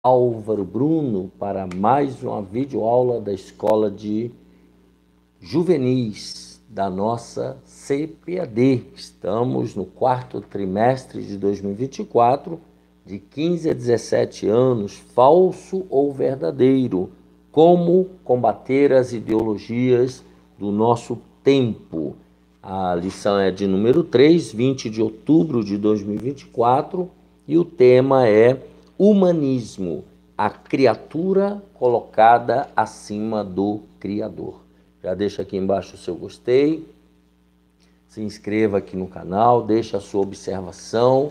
Álvaro Bruno para mais uma videoaula da Escola de Juvenis da nossa CPAD. Estamos no quarto trimestre de 2024, de 15 a 17 anos, falso ou verdadeiro, como combater as ideologias do nosso tempo. A lição é de número 3, 20 de outubro de 2024, e o tema é humanismo, a criatura colocada acima do Criador. Já deixa aqui embaixo o seu gostei, se inscreva aqui no canal, deixa a sua observação,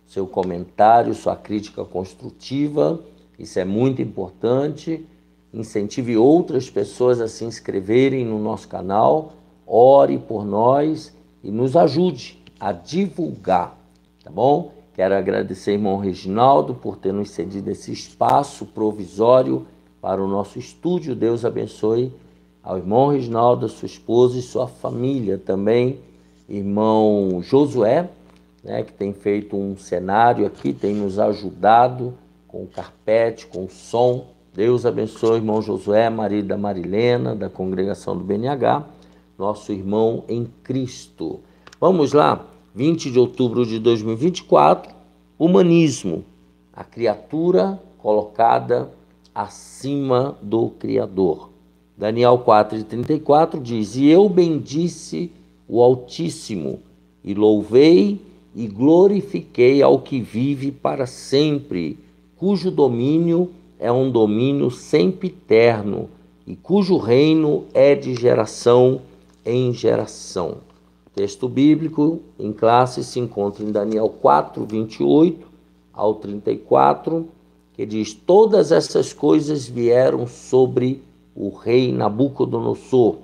seu comentário, sua crítica construtiva, isso é muito importante. Incentive outras pessoas a se inscreverem no nosso canal, ore por nós e nos ajude a divulgar, tá bom? Quero agradecer ao irmão Reginaldo por ter nos cedido esse espaço provisório para o nosso estúdio. Deus abençoe ao irmão Reginaldo, a sua esposa e sua família. Também, irmão Josué, né, que tem feito um cenário aqui, tem nos ajudado com o carpete, com o som. Deus abençoe o irmão Josué, marido da Marilena, da congregação do BNH, nosso irmão em Cristo. Vamos lá, 20 de outubro de 2024, humanismo, a criatura colocada acima do Criador. Daniel 4:34 diz: E eu bendisse o Altíssimo, e louvei e glorifiquei ao que vive para sempre, cujo domínio é um domínio sempiterno, e cujo reino é de geração em geração. O texto bíblico em classe se encontra em Daniel 4, 28 ao 34, que diz: Todas essas coisas vieram sobre o rei Nabucodonosor,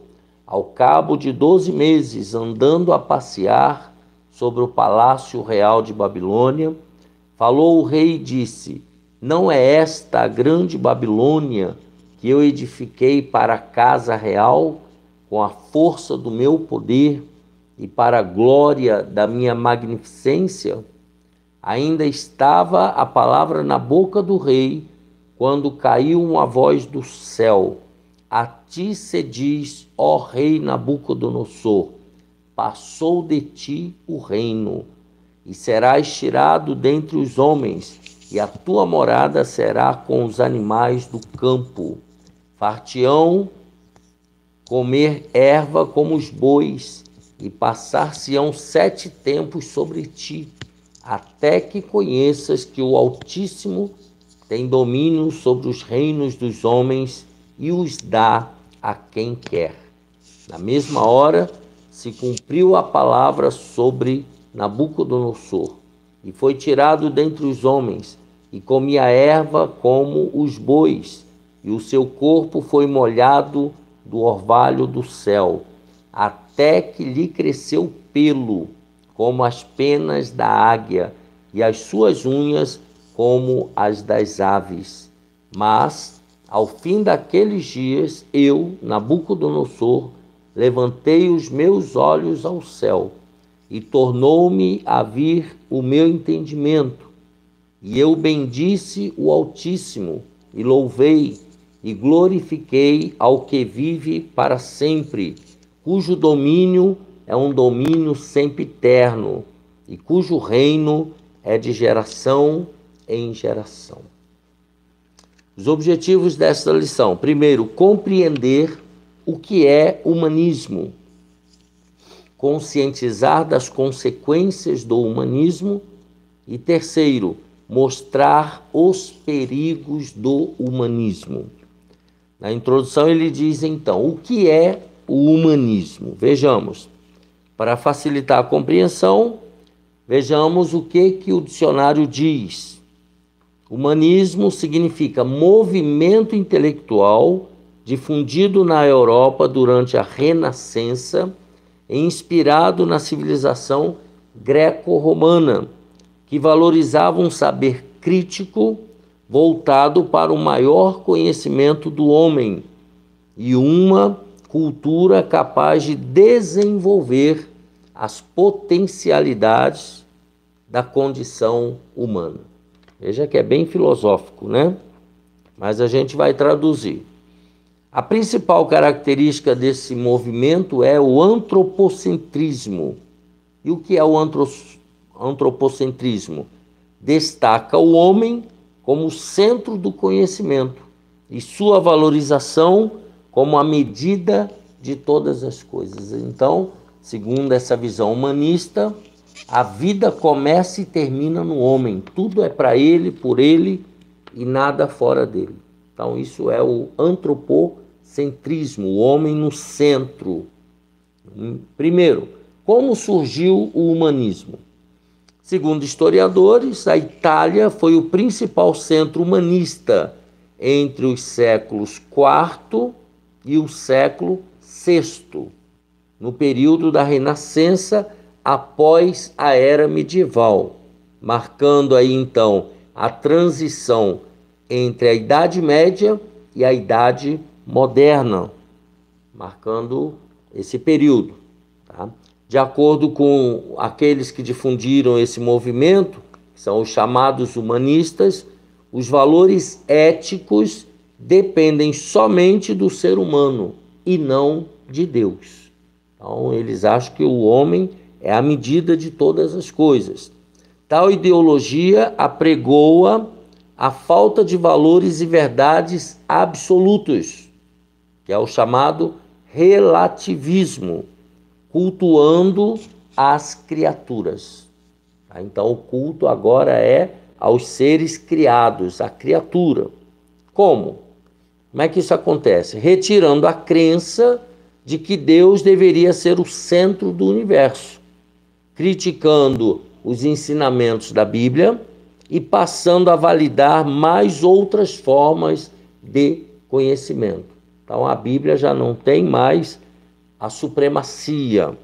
ao cabo de 12 meses, andando a passear sobre o palácio real de Babilônia. Falou o rei e disse: Não é esta a grande Babilônia que eu edifiquei para a casa real, com a força do meu poder e para a glória da minha magnificência? Ainda estava a palavra na boca do rei, quando caiu uma voz do céu: A ti se diz, ó rei Nabucodonosor, passou de ti o reino, e serás tirado dentre os homens, e a tua morada será com os animais do campo. Far-te-ão comer erva como os bois, e passar-se-ão 7 tempos sobre ti, até que conheças que o Altíssimo tem domínio sobre os reinos dos homens e os dá a quem quer. Na mesma hora se cumpriu a palavra sobre Nabucodonosor, e foi tirado dentre os homens, e comia erva como os bois, e o seu corpo foi molhado do orvalho do céu, até que lhe cresceu pelo, como as penas da águia, e as suas unhas como as das aves. Mas, ao fim daqueles dias, eu, Nabucodonosor, levantei os meus olhos ao céu, e tornou-me a vir o meu entendimento, e eu bendisse o Altíssimo, e louvei, e glorifiquei ao que vive para sempre, cujo domínio é um domínio sempiterno, e cujo reino é de geração em geração. Os objetivos desta lição: primeiro, compreender o que é humanismo, conscientizar das consequências do humanismo, e terceiro, mostrar os perigos do humanismo. Na introdução ele diz então, o que é o humanismo? Vejamos, para facilitar a compreensão, vejamos o que o dicionário diz. Humanismo significa movimento intelectual difundido na Europa durante a Renascença e inspirado na civilização greco-romana, que valorizava um saber crítico voltado para o maior conhecimento do homem e uma cultura capaz de desenvolver as potencialidades da condição humana. Veja que é bem filosófico, né? mas a gente vai traduzir. A principal característica desse movimento é o antropocentrismo. E o que é o antropocentrismo? Destaca o homem como centro do conhecimento e sua valorização como a medida de todas as coisas. Então, segundo essa visão humanista, a vida começa e termina no homem. Tudo é para ele, por ele e nada fora dele. Então, isso é o antropocentrismo, o homem no centro. Primeiro, como surgiu o humanismo? Segundo historiadores, a Itália foi o principal centro humanista entre os séculos IV e o século VI, no período da Renascença após a Era Medieval, marcando aí então a transição entre a Idade Média e a Idade Moderna, marcando esse período. Tá? De acordo com aqueles que difundiram esse movimento, que são os chamados humanistas, os valores éticos dependem somente do ser humano e não de Deus. Então, eles acham que o homem é a medida de todas as coisas. Tal ideologia apregoa a falta de valores e verdades absolutos, que é o chamado relativismo, cultuando as criaturas. Então, o culto agora é aos seres criados, à criatura. Como? Como é que isso acontece? Retirando a crença de que Deus deveria ser o centro do universo, criticando os ensinamentos da Bíblia e passando a validar mais outras formas de conhecimento. Então, a Bíblia já não tem mais a supremacia.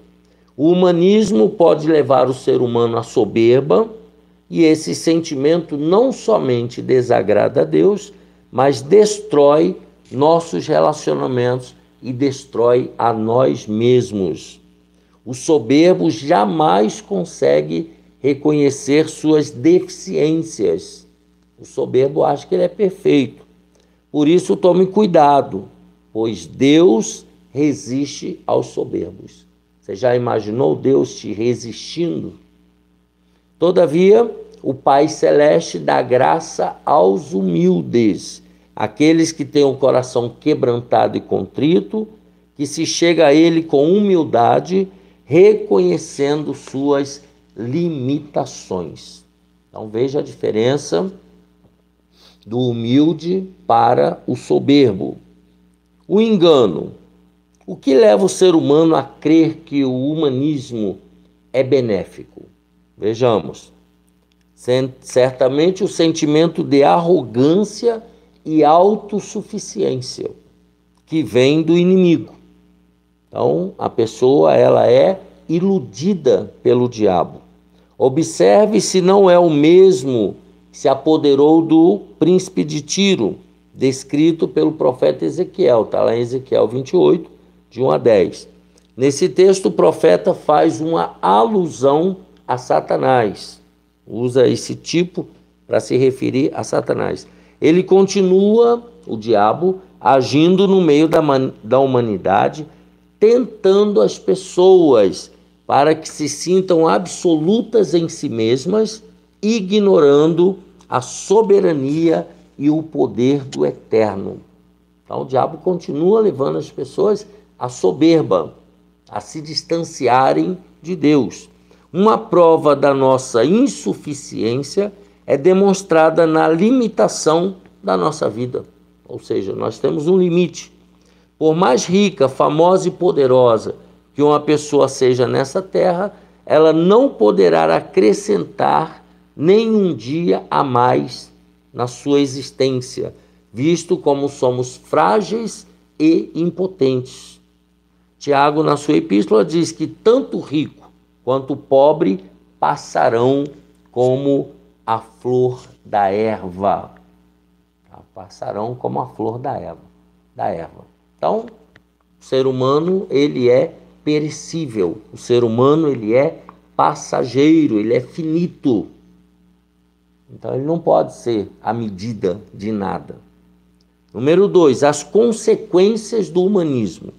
O humanismo pode levar o ser humano à soberba, e esse sentimento não somente desagrada a Deus, mas destrói nossos relacionamentos e destrói a nós mesmos. O soberbo jamais consegue reconhecer suas deficiências. O soberbo acha que ele é perfeito. Por isso, tome cuidado, pois Deus resiste aos soberbos. Você já imaginou Deus te resistindo? Todavia, o Pai Celeste dá graça aos humildes, aqueles que têm o coração quebrantado e contrito, que se chega a Ele com humildade, reconhecendo suas limitações. Então veja a diferença do humilde para o soberbo. O engano. O que leva o ser humano a crer que o humanismo é benéfico? Vejamos. Certamente o sentimento de arrogância e autossuficiência que vem do inimigo. Então, a pessoa ela é iludida pelo diabo. Observe se não é o mesmo que se apoderou do príncipe de Tiro, descrito pelo profeta Ezequiel. Está lá em Ezequiel 28, de 1 a 10. Nesse texto, o profeta faz uma alusão a Satanás. Usa esse tipo para se referir a Satanás. Ele continua, o diabo, agindo no meio da humanidade, tentando as pessoas para que se sintam absolutas em si mesmas, ignorando a soberania e o poder do eterno. Então o diabo continua levando as pessoas à soberba, a se distanciarem de Deus. Uma prova da nossa insuficiência é demonstrada na limitação da nossa vida. Ou seja, nós temos um limite. Por mais rica, famosa e poderosa que uma pessoa seja nessa terra, ela não poderá acrescentar nenhum dia a mais na sua existência, visto como somos frágeis e impotentes. Tiago, na sua epístola, diz que tanto o rico quanto o pobre passarão como a flor da erva. Passarão como a flor da erva. Então, o ser humano, ele é perecível. O ser humano, ele é passageiro, ele é finito. Então, ele não pode ser a medida de nada. Número 2, as consequências do humanismo.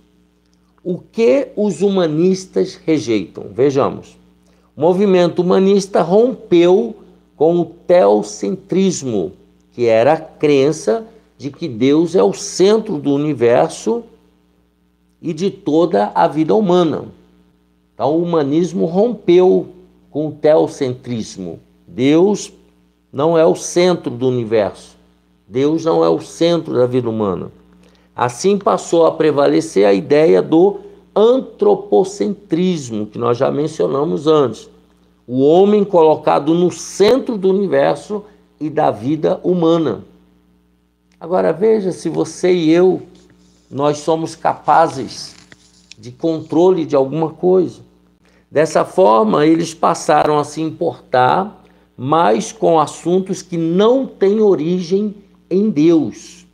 O que os humanistas rejeitam? Vejamos. O movimento humanista rompeu com o teocentrismo, que era a crença de que Deus é o centro do universo e de toda a vida humana. Então, o humanismo rompeu com o teocentrismo. Deus não é o centro do universo. Deus não é o centro da vida humana. Assim passou a prevalecer a ideia do antropocentrismo, que nós já mencionamos antes. O homem colocado no centro do universo e da vida humana. Agora veja se você e eu, nós somos capazes de controle de alguma coisa. Dessa forma, eles passaram a se importar mais com assuntos que não têm origem em Deus,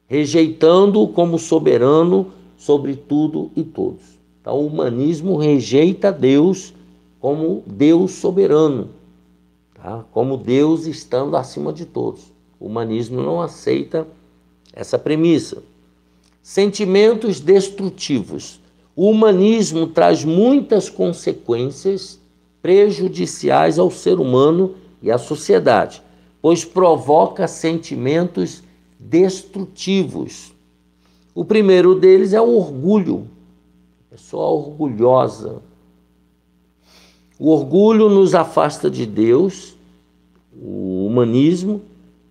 rejeitando-o como soberano sobre tudo e todos. Então, o humanismo rejeita Deus como Deus soberano, tá? Como Deus estando acima de todos. O humanismo não aceita essa premissa. Sentimentos destrutivos. O humanismo traz muitas consequências prejudiciais ao ser humano e à sociedade, pois provoca sentimentos destrutivos. O primeiro deles é o orgulho, pessoa orgulhosa. O orgulho nos afasta de Deus, o humanismo,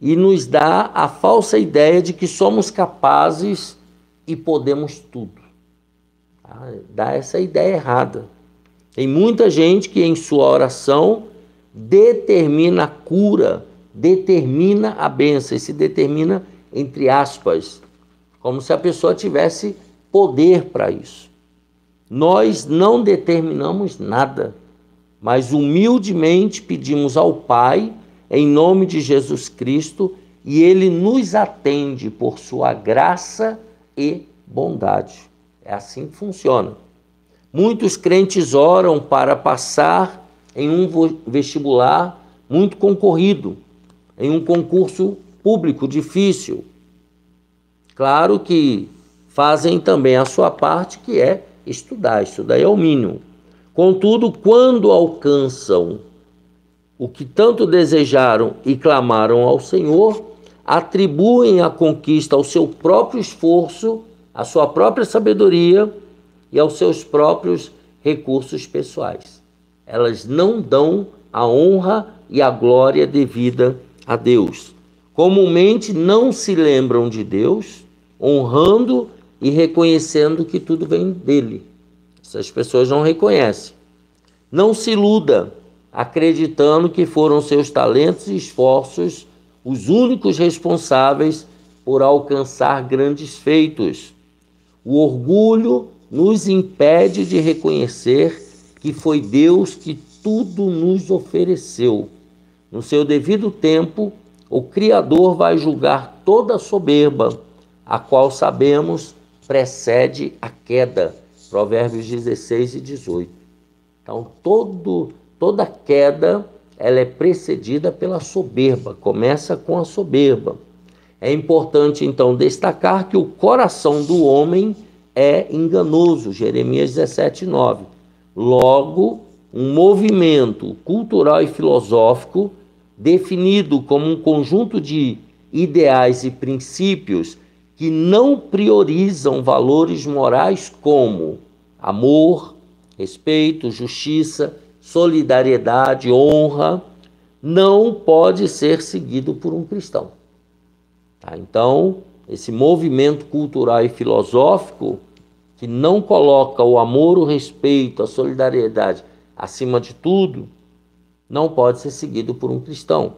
e nos dá a falsa ideia de que somos capazes e podemos tudo. Dá essa ideia errada. Tem muita gente que em sua oração determina a cura, determina a bênção, e se determina entre aspas, como se a pessoa tivesse poder para isso. Nós não determinamos nada, mas humildemente pedimos ao Pai, em nome de Jesus Cristo, e Ele nos atende por sua graça e bondade. É assim que funciona. Muitos crentes oram para passar em um vestibular muito concorrido, em um concurso público difícil. Claro que fazem também a sua parte, que é estudar. Isso daí é o mínimo. Contudo, quando alcançam o que tanto desejaram e clamaram ao Senhor, atribuem a conquista ao seu próprio esforço, à sua própria sabedoria e aos seus próprios recursos pessoais. Elas não dão a honra e a glória devida a Deus. Comumente não se lembram de Deus, honrando e reconhecendo que tudo vem dele. Essas pessoas não reconhecem. Não se iluda, acreditando que foram seus talentos e esforços os únicos responsáveis por alcançar grandes feitos. O orgulho nos impede de reconhecer que foi Deus que tudo nos ofereceu. No seu devido tempo, o Criador vai julgar toda a soberba, a qual sabemos precede a queda. Provérbios 16 e 18. Então, toda queda ela é precedida pela soberba, começa com a soberba. É importante, então, destacar que o coração do homem é enganoso, Jeremias 17, 9. Logo, um movimento cultural e filosófico definido como um conjunto de ideais e princípios que não priorizam valores morais como amor, respeito, justiça, solidariedade, honra, não pode ser seguido por um cristão. Então, esse movimento cultural e filosófico que não coloca o amor, o respeito, a solidariedade acima de tudo, não pode ser seguido por um cristão.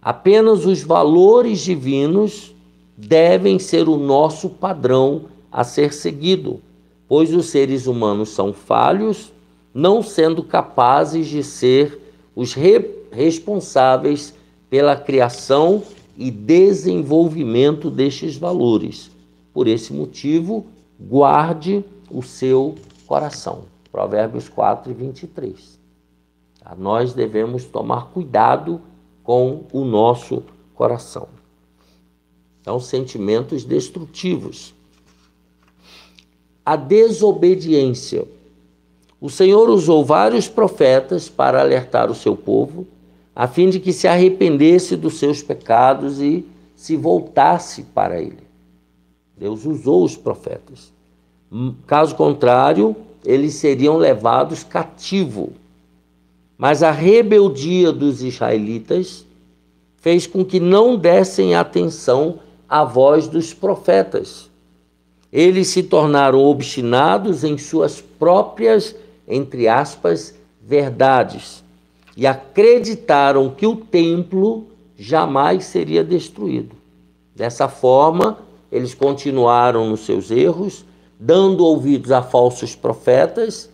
Apenas os valores divinos devem ser o nosso padrão a ser seguido, pois os seres humanos são falhos, não sendo capazes de ser os responsáveis pela criação e desenvolvimento destes valores. Por esse motivo, guarde o seu coração. Provérbios 4 e 23. Nós devemos tomar cuidado com o nosso coração. Então, sentimentos destrutivos. A desobediência. O Senhor usou vários profetas para alertar o seu povo, a fim de que se arrependesse dos seus pecados e se voltasse para Ele. Deus usou os profetas. Caso contrário, eles seriam levados cativo. Mas a rebeldia dos israelitas fez com que não dessem atenção à voz dos profetas. Eles se tornaram obstinados em suas próprias, entre aspas, verdades, e acreditaram que o templo jamais seria destruído. Dessa forma, eles continuaram nos seus erros, dando ouvidos a falsos profetas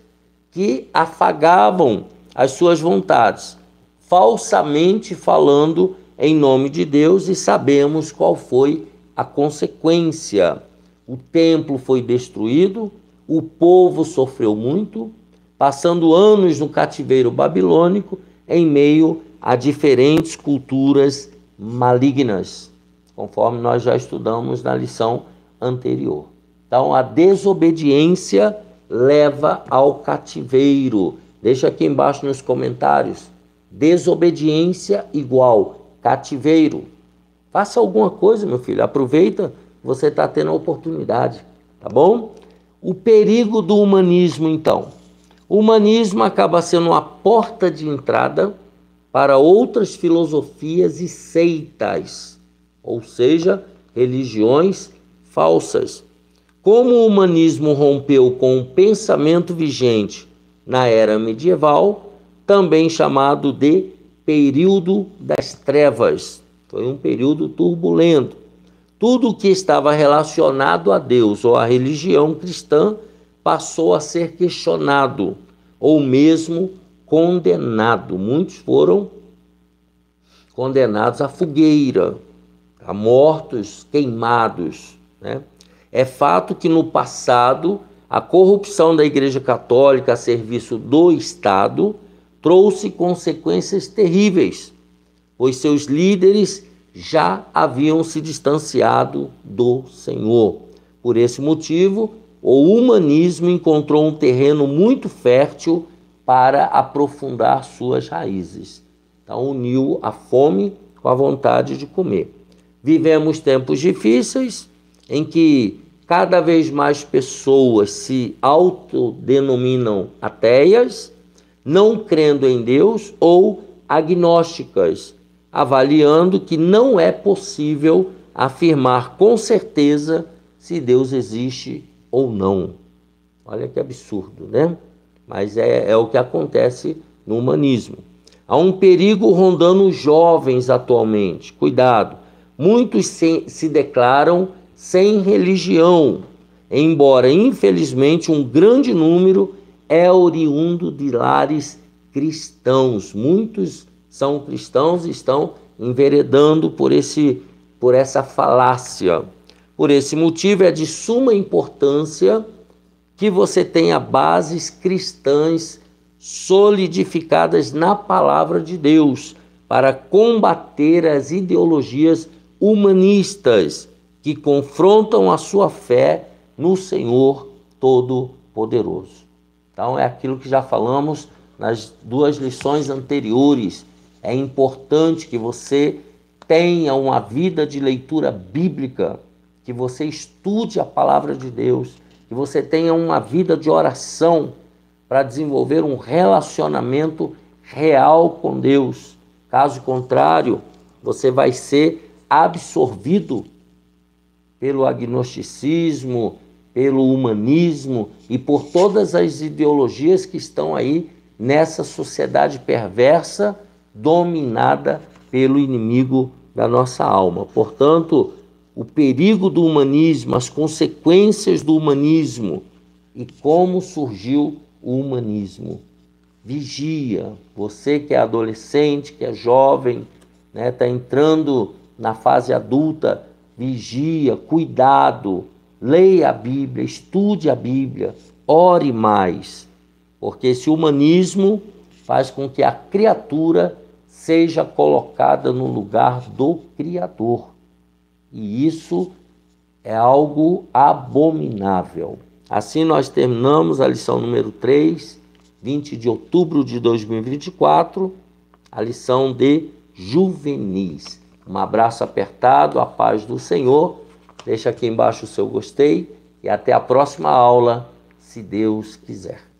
que afagavam as suas vontades, falsamente falando em nome de Deus, e sabemos qual foi a consequência. O templo foi destruído, o povo sofreu muito, passando anos no cativeiro babilônico, em meio a diferentes culturas malignas, conforme nós já estudamos na lição anterior. Então, a desobediência leva ao cativeiro. Deixa aqui embaixo nos comentários. Desobediência igual cativeiro. Faça alguma coisa, meu filho. Aproveita, você está tendo a oportunidade, tá bom? O perigo do humanismo, então. O humanismo acaba sendo uma porta de entrada para outras filosofias e seitas, ou seja, religiões falsas. Como o humanismo rompeu com o pensamento vigente na era medieval, também chamado de período das trevas. Foi um período turbulento. Tudo o que estava relacionado a Deus ou à religião cristã passou a ser questionado ou mesmo condenado. Muitos foram condenados à fogueira, a mortos, queimados, né? É fato que no passado a corrupção da Igreja Católica a serviço do Estado trouxe consequências terríveis, pois seus líderes já haviam se distanciado do Senhor. Por esse motivo, o humanismo encontrou um terreno muito fértil para aprofundar suas raízes. Então, uniu a fome com a vontade de comer. Vivemos tempos difíceis em que cada vez mais pessoas se autodenominam ateias, não crendo em Deus, ou agnósticas, avaliando que não é possível afirmar com certeza se Deus existe ou não. Olha que absurdo, né? Mas é o que acontece no humanismo. Há um perigo rondando os jovens atualmente. Cuidado, muitos se declaram sem religião, embora infelizmente um grande número é oriundo de lares cristãos. Muitos são cristãos e estão enveredando por essa falácia. Por esse motivo é de suma importância que você tenha bases cristãs solidificadas na palavra de Deus para combater as ideologias humanistas que confrontam a sua fé no Senhor Todo-Poderoso. Então é aquilo que já falamos nas duas lições anteriores. É importante que você tenha uma vida de leitura bíblica, que você estude a palavra de Deus, que você tenha uma vida de oração para desenvolver um relacionamento real com Deus. Caso contrário, você vai ser absorvido pelo agnosticismo, pelo humanismo e por todas as ideologias que estão aí nessa sociedade perversa, dominada pelo inimigo da nossa alma. Portanto, o perigo do humanismo, as consequências do humanismo e como surgiu o humanismo. Vigia, você que é adolescente, que é jovem, né, está entrando na fase adulta, vigia, cuidado, leia a Bíblia, estude a Bíblia, ore mais, porque esse humanismo faz com que a criatura seja colocada no lugar do Criador. e isso é algo abominável. Assim nós terminamos a lição número 3, 20 de outubro de 2024, a lição de juvenis. Um abraço apertado, a paz do Senhor. Deixa aqui embaixo o seu gostei e até a próxima aula, se Deus quiser.